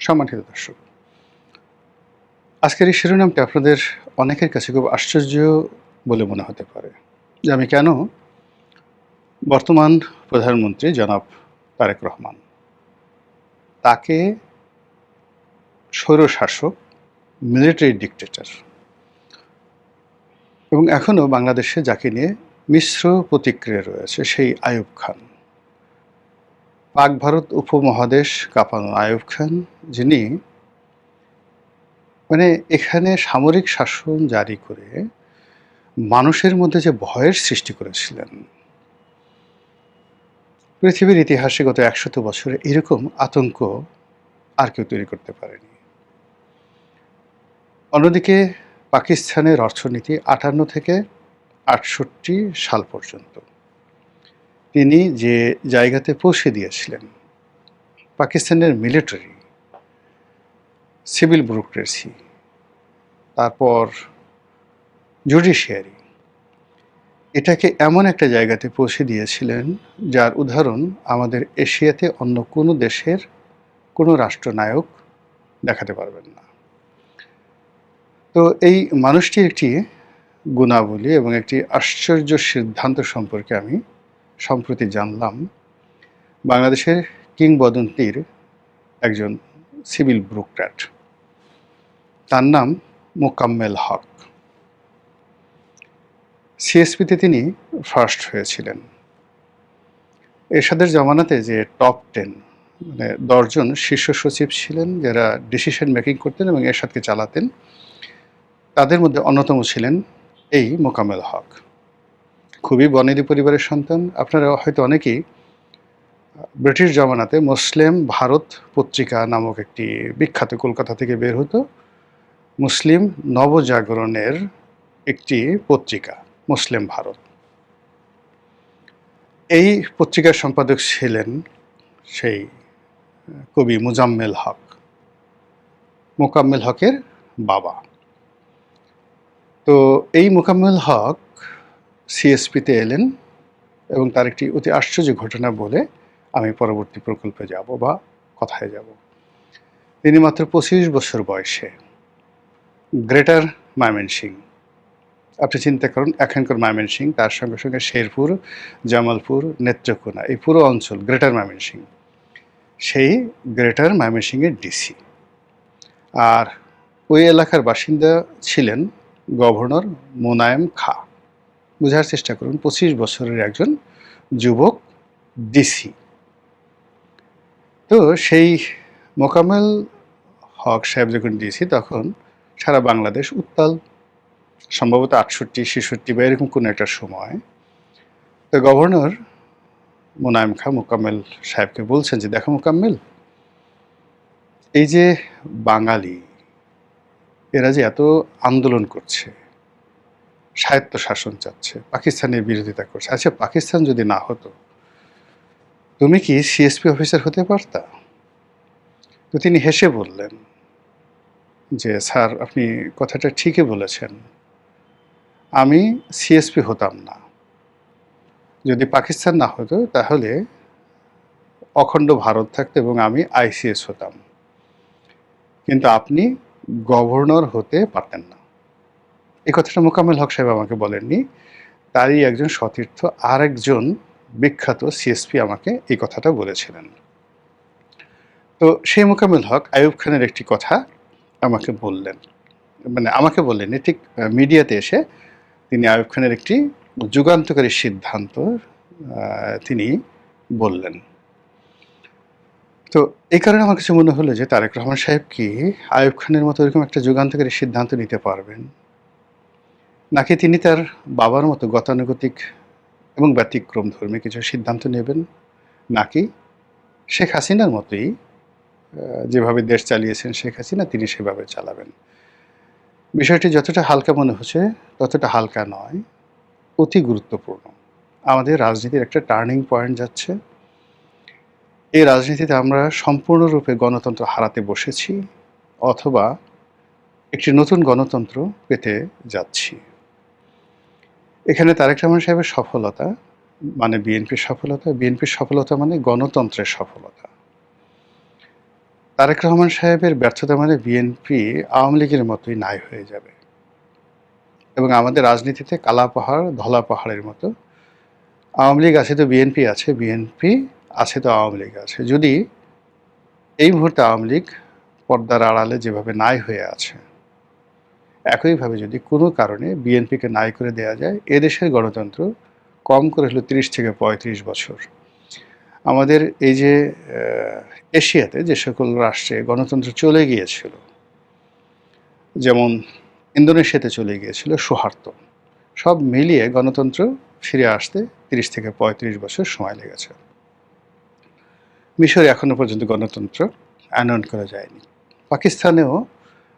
সম্মানিত দর্শক, আজকের এই শিরোনামটা আপনাদের অনেকের কাছে খুব আশ্চর্য বলে মনে হতে পারে যে আমি কেন বর্তমান প্রধানমন্ত্রী জনাব তারেক রহমান তাকে স্বৈরশাসক, মিলিটারি ডিক্টেটর এবং এখনও বাংলাদেশে যাকে নিয়ে মিশ্র প্রতিক্রিয়া রয়েছে সেই আইয়ুব খান, পাক ভারত উপমহাদেশ কাঁপানো আইয়ুব খান, যিনি এখানে সামরিক শাসন জারি করে মানুষের মধ্যে যে ভয়ের সৃষ্টি করেছিলেন, পৃথিবীর ইতিহাসে গত ১০০ বছরে এরকম আতঙ্ক আর কেউ তৈরি করতে পারেনি। অন্যদিকে পাকিস্তানের অর্থনীতি ৫৮ থেকে ৬৮ সাল পর্যন্ত তিনি যে জায়গাতে পৌঁছে দিয়েছিলেন, পাকিস্তানের মিলিটারি, সিভিল ব্যুরোক্রেসি, তারপর জুডিশিয়ারি, এটাকে এমন একটা জায়গাতে পৌঁছে দিয়েছিলেন যার উদাহরণ আমাদের এশিয়াতে অন্য কোনো দেশের কোনো রাষ্ট্রনায়ক দেখাতে পারবেন না। তো এই মানুষটির একটি গুণাবলী এবং একটি আশ্চর্য সিদ্ধান্ত সম্পর্কে আমি সম্প্রতি জানলাম। বাংলাদেশের কিংবদন্তির একজন সিভিল ব্যুরোক্র্যাট, তার নাম মোকাম্মেল হক। সিএসপিতে তিনি ফার্স্ট হয়েছিলেন। এরশাদের জমানাতে যে টপ 10 10 জন শীর্ষ সচিব ছিলেন যারা ডিসিশন মেকিং করতেন এবং এরশাদকে চালাতেন, তাদের মধ্যে অন্যতম ছিলেন এই মোকাম্মেল হক। খুবই বনেদি পরিবারের সন্তান। আপনারা হয়তো অনেকেই ব্রিটিশ জমানাতে মুসলিম ভারত পত্রিকা নামক একটি বিখ্যাত, কলকাতা থেকে বের হতো, মুসলিম নবজাগরণের একটি পত্রিকা, মুসলিম ভারত। এই পত্রিকার সম্পাদক ছিলেন সেই কবি মোজাম্মেল হক, মোকাম্মেল হকের বাবা। তো এই মোকাম্মেল হক সিএসপিতে এলেন এবং তার একটি অতি আশ্চর্য ঘটনা বলে আমি পরবর্তী প্রকল্পে যাব বা কথায় যাব। তিনি মাত্র ২৫ বছর বয়সে গ্রেটার ময়মনসিংহ, আপনি চিন্তা করুন এখানকার ময়মনসিংহ, তার সঙ্গে সঙ্গে শেরপুর, জামালপুর, নেত্রকোনা, এই পুরো অঞ্চল গ্রেটার ময়মনসিংহ, সেই গ্রেটার ময়মনসিংহের ডিসি। আর ওই এলাকার বাসিন্দা ছিলেন গভর্নর মোনায়েম খাঁ। বোঝার চেষ্টা করুন, ২৫ বছরের একজন যুবক ডিসি। তো সেই মোকাম্মেল হক সাহেব যখন ডিসি, তখন সারা বাংলাদেশ উত্তাল, সম্ভবত ৬৮-৬৬ বা এরকম কোনো একটা সময়। তো গভর্নর মোনায়েম খাঁ মোকাম্মেল সাহেবকে বলছেন যে, দেখো মোকাম্মেল, এই যে বাঙালি, এরা যে এত আন্দোলন করছে, স্বায়ত্ত শাসন চাচ্ছে, পাকিস্তানের বিরোধিতা করছে, আচ্ছা পাকিস্তান যদি না হতো তুমি কি সিএসপি অফিসার হতে পারতা? তো তিনি হেসে বললেন যে, স্যার আপনি কথাটা ঠিকই বলেছেন, আমি সিএসপি হতাম না। যদি পাকিস্তান না হতো তাহলে অখণ্ড ভারত থাকতো এবং আমি আইসিএস হতাম, কিন্তু আপনি গভর্নর হতে পারতেন না। এই কথাটা মোকাম্মেল হক সাহেব আমাকে বলেননি, তারই একজন সতীর্থ আর একজন বিখ্যাত সিএসপি আমাকে এই কথাটা বলেছিলেন। তো সেই মোকাম্মেল হক আইয়ুব খানের একটি কথা আমাকে বললেন, আমাকে বললেননি, ঠিক মিডিয়াতে এসে তিনি আইয়ুব খানের একটি যুগান্তকারী সিদ্ধান্ত তিনি বললেন। তো এই কারণে আমার কাছে মনে হলো যে তারেক রহমান সাহেব কি আইয়ুব খানের মতো এরকম একটা যুগান্তকারী সিদ্ধান্ত নিতে পারবেন, নাকি তিনি তার বাবার মতো গতানুগতিক এবং ব্যতিক্রম ধর্মী কিছু সিদ্ধান্ত নেবেন, নাকি শেখ হাসিনার মতোই যেভাবে দেশ চালিয়েছেন শেখ হাসিনা তিনি সেভাবে চালাবেন। বিষয়টি যতটা হালকা মনে হচ্ছে ততটা হালকা নয়, অতি গুরুত্বপূর্ণ। আমাদের রাজনীতির একটা টার্নিং পয়েন্ট যাচ্ছে। এই রাজনীতিতে আমরা সম্পূর্ণরূপে গণতন্ত্র হারাতে বসেছি, অথবা একটি নতুন গণতন্ত্র পেতে যাচ্ছি। এখানে তারেক রহমান সাহেবের সফলতা মানে বিএনপির সফলতা, বিএনপির সফলতা মানে গণতন্ত্রের সফলতা। তারেক রহমান সাহেবের ব্যর্থতা মানে বিএনপি আওয়ামী লীগের মতোই নাই হয়ে যাবে এবং আমাদের রাজনীতিতে কালা পাহাড় ধলা পাহাড়ের মতো আওয়ামী লীগ আছে তো বিএনপি আছে, বিএনপি আছে তো আওয়ামী লীগ আছে। যদি এই মুহূর্তে আওয়ামী লীগ পর্দার আড়ালে যেভাবে নাই হয়ে আছে, একইভাবে যদি কোনো কারণে বিএনপিকে নাই করে দেওয়া যায়, এদেশের গণতন্ত্র কম করে হলো 30 থেকে 35 বছর। আমাদের এই যে এশিয়াতে যে সকল রাষ্ট্রে গণতন্ত্র চলে গিয়েছিল, যেমন ইন্দোনেশিয়াতে চলে গিয়েছিল সৌহার্দ্য, সব মিলিয়ে গণতন্ত্র ফিরে আসতে 30 থেকে 35 বছর সময় লেগেছে। মিশরে এখনও পর্যন্ত গণতন্ত্র আনয়ন করা যায়নি, পাকিস্তানেও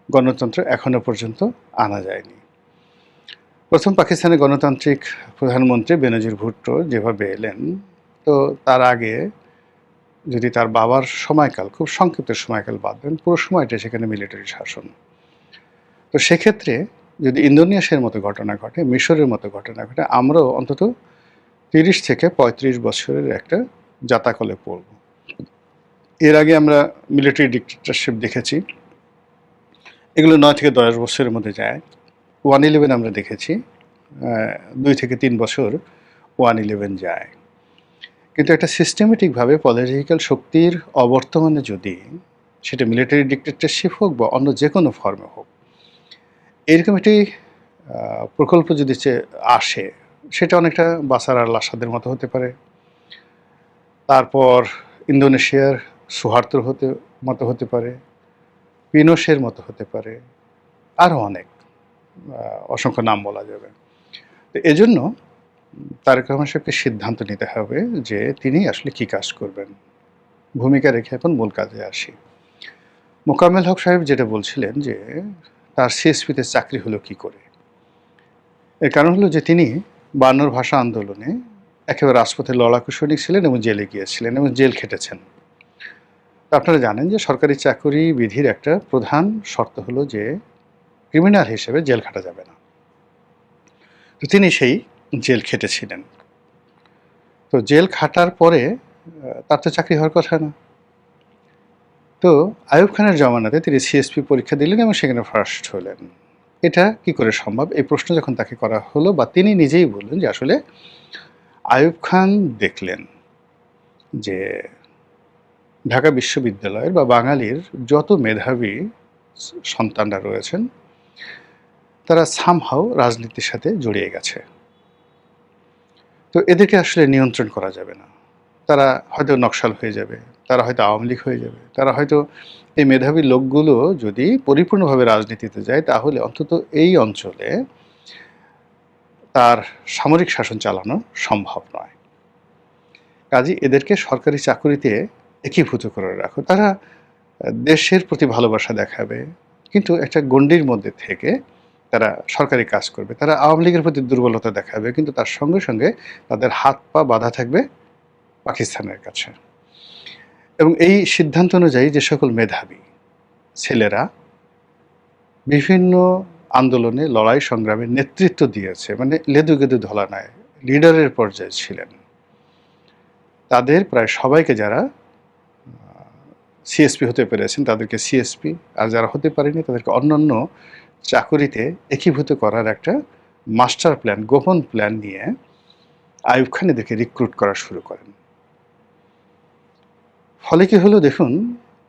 গণতন্ত্র এখনও পর্যন্ত আনা যায়নি। প্রথম পাকিস্তানের গণতান্ত্রিক প্রধানমন্ত্রী বেনজির ভুট্টো যেভাবে এলেন, তো তার আগে যদি তার বাবার সময়কাল, খুব সংক্ষিপ্ত সময়কাল বাদ দেন, পুরো সময়টা সেখানে মিলিটারি শাসন। তো সেক্ষেত্রে যদি ইন্দোনেশিয়ার মতো ঘটনা ঘটে, মিশরের মতো ঘটনা ঘটে, আমরাও অন্তত 30 থেকে 35 বছরের একটা জাতাকলে পড়ব। এর আগে আমরা মিলিটারি ডিক্টেটরশিপ দেখেছি, এগুলো 9 থেকে 10 বছরের মধ্যে যায়। 111 আমরা দেখেছি, 2 থেকে 3 বছর 111 যায়। কিন্তু একটা সিস্টেমেটিকভাবে পলিটিক্যাল শক্তির অবর্তমানে যদি সেটা মিলিটারি ডিক্টেটরশিপ হোক বা অন্য যে কোনো ফর্মে হোক, এরকম একটি প্রকল্প যদি আসে, সেটা অনেকটা বাসার আল আসাদের মতো হতে পারে, তারপর ইন্দোনেশিয়ার সুহার্তোর মতো হতে পারে, পিনোশের মতো হতে পারে, আরও অনেক অসংখ্য নাম বলা যাবে। তো এজন্য তারেক রহমান সাহেবকে সিদ্ধান্ত নিতে হবে যে তিনি আসলে কী কাজ করবেন। ভূমিকা রেখে এখন মূল কাজে আসি। মোকাম্মেল হক সাহেব যেটা বলছিলেন যে তার সিএসপিতে চাকরি হলো কি করে, এর কারণ হলো যে তিনি 52 ভাষা আন্দোলনে একেবারে রাজপথে লড়াকু সৈনিক ছিলেন এবং জেলে গিয়েছিলেন এবং জেল খেটেছেন। আপনারা জানেন যে সরকারি চাকরি বিধির একটা প্রধান শর্ত হলো যে ক্রিমিনাল হিসেবে জেল খাটা যাবে না। তো তিনি সেই জেল খেটেছিলেন। তো জেল খাটার পরে তার তো চাকরি হওয়ার কথা না। তো আইয়ুব খানের জমানাতে তিনি সিএসপি পরীক্ষা দিলেন এবং সেখানে ফার্স্ট হলেন। এটা কি করে সম্ভব? এই প্রশ্ন যখন তাকে করা হলো, বা তিনি নিজেই বললেন যে আসলে আইয়ুব খান দেখলেন যে ঢাকা বিশ্ববিদ্যালয়ের বা বাঙালির যত মেধাবী সন্তানরা রয়েছেন তারা সামহাও রাজনীতির সাথে জড়িয়ে গেছে। তো এদেরকে আসলে নিয়ন্ত্রণ করা যাবে না। তারা হয়তো নকশাল হয়ে যাবে, তারা হয়তো আওয়ামী লীগ হয়ে যাবে, তারা হয়তো এই মেধাবী লোকগুলো যদি পরিপূর্ণভাবে রাজনীতিতে যায় তাহলে অন্তত এই অঞ্চলে তার সামরিক শাসন চালানো সম্ভব নয়। কাজেই এদেরকে সরকারি চাকুরিতে একীভূত করে রাখো। তারা দেশের প্রতি ভালোবাসা দেখাবে, কিন্তু একটা গণ্ডির মধ্যে থেকে তারা সরকারি কাজ করবে। তারা আওয়ামী লীগের প্রতি দুর্বলতা দেখাবে, কিন্তু তার সঙ্গে সঙ্গে তাদের হাত পা বাঁধা থাকবে পাকিস্তানের কাছে। এবং এই সিদ্ধান্ত অনুযায়ী যে সকল মেধাবী ছেলেরা বিভিন্ন আন্দোলনে লড়াই সংগ্রামে নেতৃত্ব দিয়েছে, মানে লেদু গেদু ধলা নয়, লিডারের পর্যায়ে ছিলেন, তাদের প্রায় সবাইকে, যারা সিএসপি হতে পেরেছেন তাদেরকে সিএসপি, আর যারা হতে পারেনি তাদেরকে অন্যান্য চাকুরিতে একীভূত করার একটা মাস্টার প্ল্যান, গোপন প্ল্যান নিয়ে আইয়ুব খান এদেরকে রিক্রুট করা শুরু করেন। ফলে কি হলো দেখুন,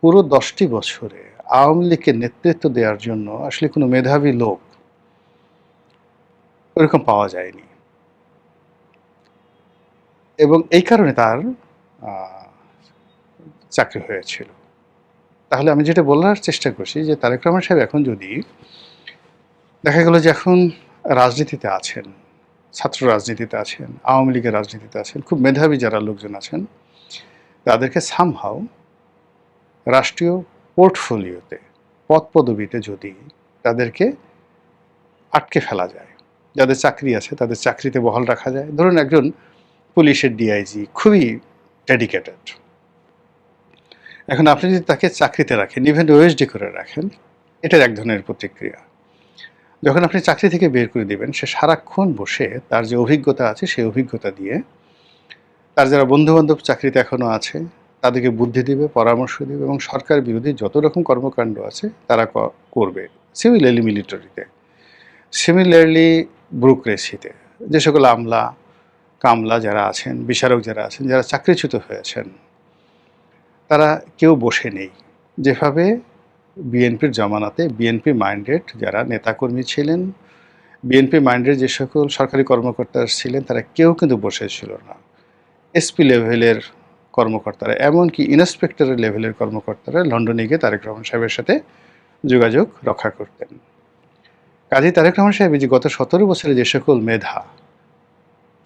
পুরো 10টি বছরে আওয়ামী লীগকে নেতৃত্ব দেওয়ার জন্য আসলে কোনো মেধাবী লোক ওরকম পাওয়া যায়নি, এবং এই কারণে তার চাকরি হয়েছিল। তাহলে আমি যেটা বলার চেষ্টা করছি যে তারেক রহমান সাহেব এখন যদি দেখা গেল যে এখন রাজনীতিতে আছেন, ছাত্র রাজনীতিতে আছেন, আওয়ামী লীগের রাজনীতিতে আছেন, খুব মেধাবী যারা লোকজন আছেন, তাদেরকে সামহাও রাষ্ট্রীয় পোর্টফোলিওতে, পদ পদবিতে যদি তাদেরকে আটকে ফেলা যায়, যাদের চাকরি আছে তাদের চাকরিতে বহাল রাখা যায়। ধরুন একজন পুলিশের ডিআইজি খুবই ডেডিকেটেড, এখন আপনি যদি তাকে চাকরিতে রাখেন, ইভেন ওএসডি করে রাখেন, এটার এক ধরনের প্রতিক্রিয়া। যখন আপনি চাকরি থেকে বের করে দিবেন, সে সারাক্ষণ বসে তার যে অভিজ্ঞতা আছে সেই অভিজ্ঞতা দিয়ে, তার যারা বন্ধুবান্ধব চাকরিতে এখনও আছে তাদেরকে বুদ্ধি দিবে, পরামর্শ দিবে এবং সরকার বিরোধী যত রকম কর্মকাণ্ড আছে তারা করবে। সিমিলারলি মিলিটারিতে, সিমিলারলি ব্যুরোক্রেসিতে যে সকল আমলা কামলা যারা আছেন, বিচারক যারা আছেন, যারা চাকরিচ্যুত হয়েছেন, তারা কেউ বসে নেই। যেভাবে বিএনপির জমানাতে বিএনপি মাইন্ডেড যারা নেতাকর্মী ছিলেন, বিএনপি মাইন্ডেড যে সকল সরকারি কর্মকর্তা ছিলেন, তারা কেউ কিন্তু বসে ছিল না। এসপি লেভেলের কর্মকর্তারা, এমনকি ইন্সপেক্টর লেভেলের কর্মকর্তারা লন্ডনে গিয়ে তারেক রহমান সাহেবের সাথে যোগাযোগ রক্ষা করতেন। কাজী তারেক রহমান সাহেব যে গত 17 বছরে যে সকল মেধা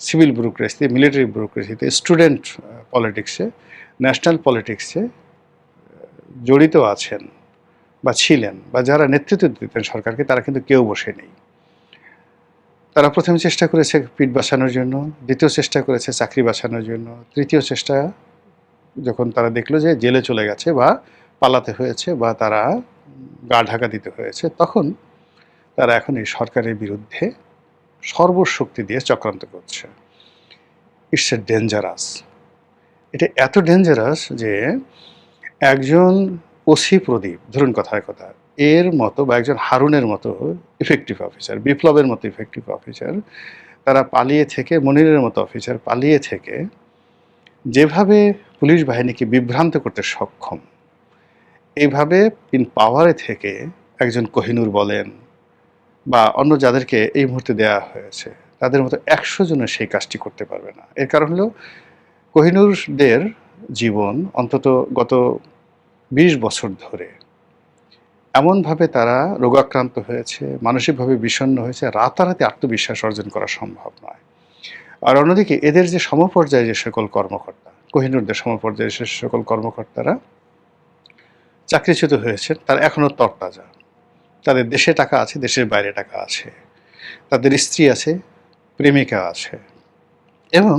সিভিল ব্যুরোক্রেসিতে, মিলিটারি ব্যুরোক্রেসিতে, স্টুডেন্ট পলিটিক্সে, ন্যাশনাল পলিটিক্সে জড়িত আছেন বা ছিলেন বা যারা নেতৃত্ব দিতেন সরকারকে, তারা কিন্তু কেউ বসে নেই। তারা প্রথমে চেষ্টা করেছে পিঠ বাঁচানোর জন্য, দ্বিতীয় চেষ্টা করেছে চাকরি বাঁচানোর জন্য, তৃতীয় চেষ্টা যখন তারা দেখলো যে জেলে চলে গেছে বা পালাতে হয়েছে বা তারা গা ঢাকা দিতে হয়েছে, তখন তারা এখন এই সরকারের বিরুদ্ধে সর্বশক্তি দিয়ে চক্রান্ত করছে। It's a dangerous. এটা এত ডেঞ্জারাস যে একজন ওসি প্রদীপ, ধরুন কথায় কথা, এর মতো বা একজন হারুনের মতো ইফেক্টিভ অফিসার, বিপ্লবের মতো ইফেক্টিভ অফিসার, তারা পালিয়ে থেকে, মনিরের মতো অফিসার পালিয়ে থেকে যেভাবে পুলিশ বাহিনীকে বিভ্রান্ত করতে সক্ষম, এইভাবে ইন পাওয়ারে থেকে একজন কোহিনূর বলেন বা অন্য যাদেরকে এই মুহূর্তে দেয়া হয়েছে, তাদের মতো 100 জনের সেই কাজটি করতে পারবে না। এর কারণ হলো কোহিনূরদের জীবন অন্তত গত 20 বছর ধরে এমনভাবে তারা রোগাক্রান্ত হয়েছে, মানসিকভাবে বিষণ্ণ হয়েছে, রাতারাতি আত্মবিশ্বাস অর্জন করা সম্ভব নয়। আর অন্যদিকে এদের যে সমপর্যায়ে যে সকল কর্মকর্তা, কোহিনূরদের সমপর্যায়ে যে সকল কর্মকর্তারা চাকরিচ্যুত হয়েছেন, তারা এখনও তরতাজা। তাদের দেশে টাকা আছে, দেশের বাইরে টাকা আছে, তাদের স্ত্রী আছে, প্রেমিকা আছে এবং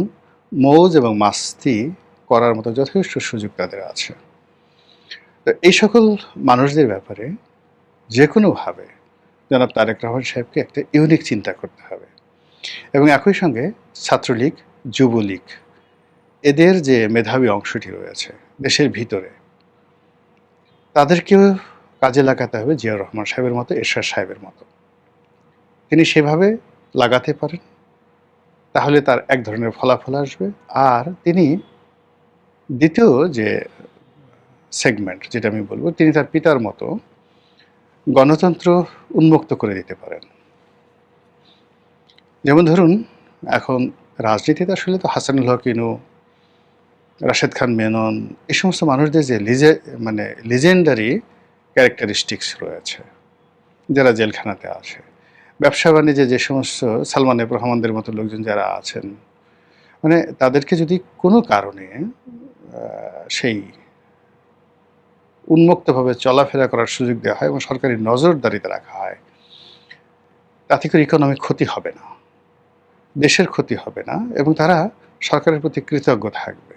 মৌজ এবং মাস্তি করার মতো যথেষ্ট সুযোগ তাদের আছে। তো এই সকল মানুষদের ব্যাপারে যে কোনোভাবে জনাব তারেক রহমান সাহেবকে একটা ইউনিক চিন্তা করতে হবে এবং একই সঙ্গে ছাত্রলীগ, যুবলীগ, এদের যে মেধাবী অংশটি রয়েছে দেশের ভিতরে, তাদেরকেও কাজে লাগাতে হবে জিয়াউর রহমান সাহেবের মতো, এরশাদ সাহেবের মতো। তিনি সেভাবে লাগাতে পারেন, তাহলে তার এক ধরনের ফলাফল আসবে। আর তিনি দ্বিতীয় যে সেগমেন্ট যেটা আমি বলবো, তিনি তার পিতার মতো গণতন্ত্র উন্মুক্ত করে দিতে পারেন। যেমন ধরুন, এখন রাজনীতিতে আসলে তো হাসানুল হক ইনু, রাশেদ খান মেনন, এই সমস্ত মানুষদের যে লিজেন্ডারি ক্যারেক্টারিস্টিক্স রয়েছে, যারা জেলখানাতে আছে, ব্যবসা বাণিজ্যে যে সমস্ত সালমান এফ রহমানদের মতো লোকজন যারা আছেন, মানে তাদেরকে যদি কোনো কারণে সেই উন্মুক্তভাবে চলাফেরা করার সুযোগ দেওয়া হয় এবং সরকারি নজরদারিতে রাখা হয়, তাতে করে ইকোনমিক ক্ষতি হবে না, দেশের ক্ষতি হবে না এবং তারা সরকারের প্রতি কৃতজ্ঞ থাকবে।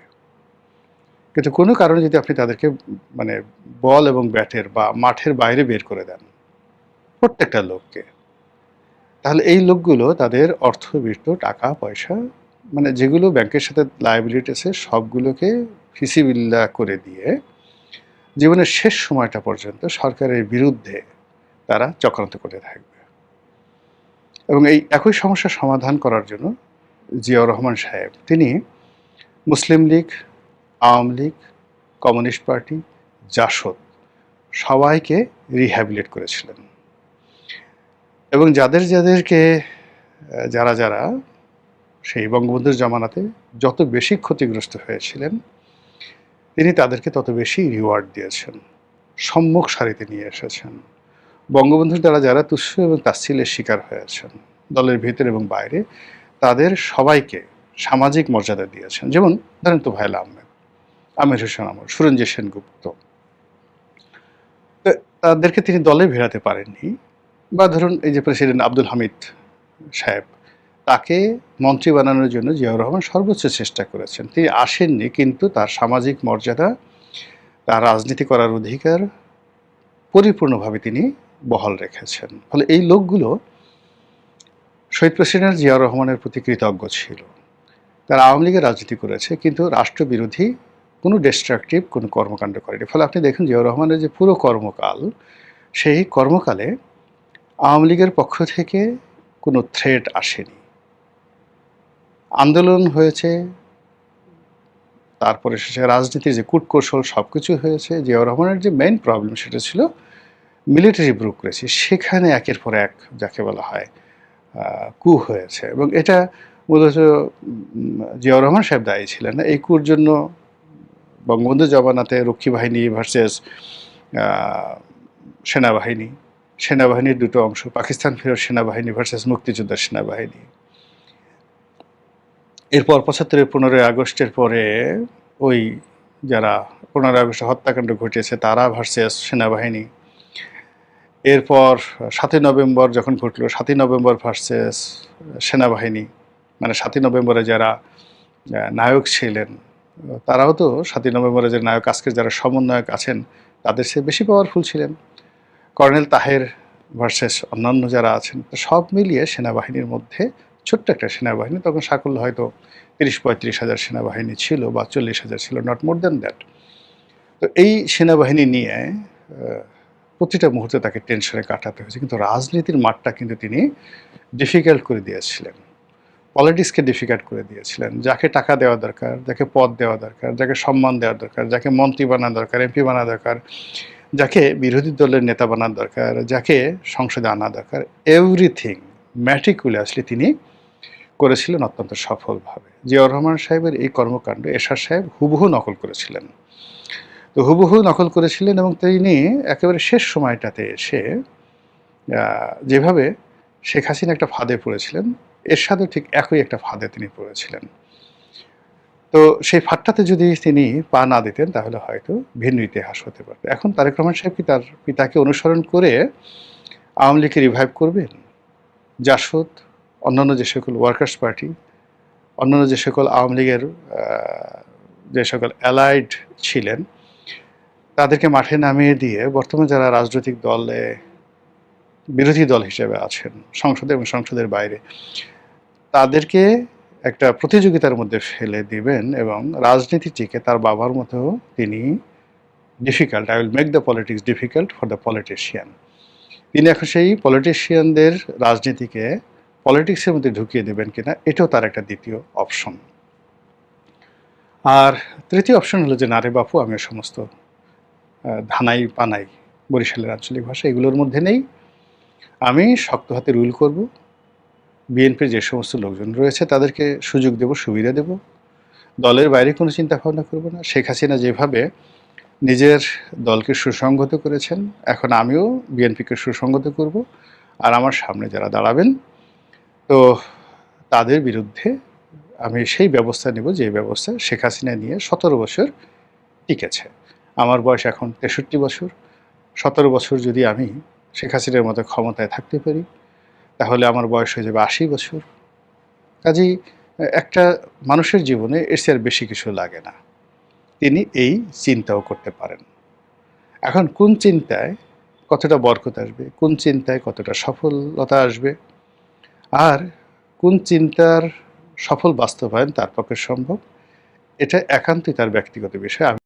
কিন্তু কোনো কারণে যদি আপনি তাদেরকে বল এবং ব্যাটের বা মাঠের বাইরে বের করে দেন প্রত্যেকটা লোককে, তাহলে এই লোকগুলো তাদের অর্থবিত্ত টাকা পয়সা যেগুলো ব্যাংকের সাথে লায়াবিলিটি আছে সবগুলোকে ফিসিবিল্লা করে দিয়ে জীবনের শেষ সময়টা পর্যন্ত সরকারের বিরুদ্ধে তারা চক্রান্ত করতে থাকবে। এবং এই একই সমস্যার সমাধান করার জন্য জিয়াউর রহমান সাহেব তিনি মুসলিম লীগ, আওয়ামী লীগ, কমিউনিস্ট পার্টি, জাসদ সবাইকে রিহ্যাবিলিট করেছিলেন এবং যাদেরকে যারা সেই বঙ্গবন্ধুর জমানাতে যত বেশি ক্ষতিগ্রস্ত হয়েছিলেন, তিনি তাদেরকে তত বেশি রিওয়ার্ড দিয়েছেন, সম্মুখ সারিতে নিয়ে এসেছেন। বঙ্গবন্ধুর দ্বারা যারা তুচ্ছ এবং তাচ্ছিল্যের শিকার হয়েছেন দলের ভিতরে এবং বাইরে, তাদের সবাইকে সামাজিক মর্যাদা দিয়েছেন। যেমন ধরেন তোফায়েল আহমেদ, আমির হোসেন আমর, সুরঞ্জিত সেনগুপ্ত, তাদেরকে তিনি দলে ভেড়াতে পারেননি। বা ধরুন এই যে প্রেসিডেন্ট আব্দুল হামিদ সাহেব, তাকে মন্ত্রী বানানোর জন্য জিয়াউর রহমান সর্বোচ্চ চেষ্টা করেছেন, তিনি আসেননি, কিন্তু তার সামাজিক মর্যাদা, তার রাজনীতি করার অধিকার পরিপূর্ণভাবে তিনি বহাল রেখেছেন। ফলে এই লোকগুলো শহীদ প্রেসিডেন্ট জিয়াউর রহমানের প্রতি কৃতজ্ঞ ছিল। তারা আওয়ামী লীগের রাজনীতি করেছে, কিন্তু রাষ্ট্রবিরোধী কোনো ডিস্ট্রাকটিভ কোনো কর্মকাণ্ড করেনি। ফলে আপনি দেখুন জিয়াউর রহমানের যে পুরো কর্মকাল, সেই কর্মকালে আওয়ামী লীগের পক্ষ থেকে কোনো থ্রেট আসেনি। আন্দোলন হয়েছে, তারপরে শেষে রাজনীতির যে কূটকৌশল সবকিছু হয়েছে। জিয়াউর রহমানের যে মেইন প্রবলেম সেটা ছিল মিলিটারি ব্যুরোক্রেসি। সেখানে একের পর এক যাকে বলা হয় কু হয়েছে, এবং এটা মূলত জিয়াউর রহমান সাহেব দায়ী ছিলেন না। এই কুর জন্য বঙ্গবন্ধু জমানাতে রক্ষী বাহিনী ভার্সেস সেনাবাহিনী, সেনাবাহিনীর দুটো অংশ, পাকিস্তান ফেরত সেনাবাহিনী ভার্সেস মুক্তিযোদ্ধার সেনাবাহিনী। এরপর ৭৫-এর ১৫ই আগস্টের পরে ওই যারা ১৫ই আগস্টে হত্যাকাণ্ড ঘটিয়েছে তারা ভার্সেস সেনাবাহিনী। এরপর ৭ই নভেম্বর যখন ঘটল, ৭ই নভেম্বর ভার্সেস সেনাবাহিনী, মানে ৭ই নভেম্বরে যারা নায়ক ছিলেন তারাও তো ৭ই নভেম্বরে যে নায়ক, আজকের যারা সমন্বয়ক আছেন তাদের চেয়ে বেশি পাওয়ারফুল ছিলেন। কর্নেল তাহের ভার্সেস অন্যান্য যারা আছেন, সব মিলিয়ে সেনাবাহিনীর মধ্যে ছোট্ট একটা সেনাবাহিনী, তখন সাকল্য হয়তো ৩০-৩৫ হাজার সেনাবাহিনী ছিল বা ৪০,০০০ ছিল, নট মোর দ্যান দ্যাট। তো এই সেনাবাহিনী নিয়ে প্রতিটা মুহূর্তে তাকে টেনশনে কাটাতে হয়েছে। কিন্তু রাজনীতির মাঠটা কিন্তু তিনি ডিফিকাল্ট করে দিয়েছিলেন, পলিটিক্সকে ডিফিকাল্ট করে দিয়েছিলেন। যাকে টাকা দেওয়া দরকার, যাকে পদ দেওয়া দরকার, যাকে সম্মান দেওয়া দরকার, যাকে মন্ত্রী বানানো দরকার, এমপি বানানো দরকার, যাকে বিরোধী দলের নেতা বানানো দরকার, যাকে সংসদে আনা দরকার, এভরিথিং ম্যাটিকুলাসলি তিনি করেছিলেন অত্যন্ত সফলভাবে। জিয়াউর রহমান সাহেবের এই কর্মকাণ্ড এরশাদ সাহেব হুবহু নকল করেছিলেন। তো হুবহু নকল করেছিলেন, এবং তিনি একেবারে শেষ সময়টাতে এসে যেভাবে শেখ হাসিনা একটা ফাঁদে পড়েছিলেন, এরশাদও ঠিক একই একটা ফাঁদে তিনি পড়েছিলেন। তো সেই ফাঁদটাতে যদি তিনি পা না দিতেন তাহলে হয়তো ভিন্ন ইতিহাস হতে পারত। এখন তারেক রহমান সাহেব কি তার পিতাকে অনুসরণ করে আওয়ামী লীগকে রিভাইভ করবেন? জাসদ, অন্যান্য যে সকল ওয়ার্কার্স পার্টি, অন্যান্য যে সকল আওয়ামী লীগের যে সকল অ্যালাইড ছিলেন তাদেরকে মাঠে নামিয়ে দিয়ে বর্তমানে যারা রাজনৈতিক দলে বিরোধী দল হিসেবে আছেন সংসদে এবং সংসদের বাইরে, তাদেরকে একটা প্রতিযোগিতার মধ্যে ফেলে দিবেন এবং রাজনীতিটিকে তার বাবার মতো তিনি difficult, I will make the politics difficult for the politician. তিনি এখন সেই পলিটিশিয়ানদের রাজনীতিকে পলিটিক্সের মধ্যে ঢুকিয়ে দেবেন কিনা, এটাও তার একটা দ্বিতীয় অপশন। আর তৃতীয় অপশন হলো যে, না রে বাপু, আমি সমস্ত ধানাই পানাই, বরিশালের আঞ্চলিক ভাষা, এগুলোর মধ্যে নেই। আমি শক্ত হাতে রুল করব, বিএনপির যে সমস্ত লোকজন রয়েছে তাদেরকে সুযোগ দেব, সুবিধা দেব, দলের বাইরে কোনো চিন্তা ভাবনা করব না। শেখ হাসিনা যেভাবে নিজের দলকে সুসংগত করেছেন, এখন আমিও বিএনপিকে সুসংগত করব। আর আমার সামনে যারা দাঁড়াবেন তো তাদের বিরুদ্ধে আমি সেই ব্যবস্থা নেব যে ব্যবস্থা শেখ হাসিনা নিয়ে ১৭ বছর টিকেছে। আমার বয়স এখন ৬৩ বছর। ১৭ বছর যদি আমি শেখ হাসিনার মতো ক্ষমতায় থাকতে পারি তাহলে আমার বয়স হয়ে যাবে ৮০ বছর। কাজেই একটা মানুষের জীবনে এর চেয়ে আর বেশি কিছু লাগে না। তিনি এই চিন্তাও করতে পারেন। এখন কোন চিন্তায় কতটা বরকত আসবে, কোন চিন্তায় কতটা সফলতা আসবে, আর কোন চিন্তার সফল বাস্তবায়ন তার পক্ষে সম্ভব, এটা একান্তই তার ব্যক্তিগত বিষয়।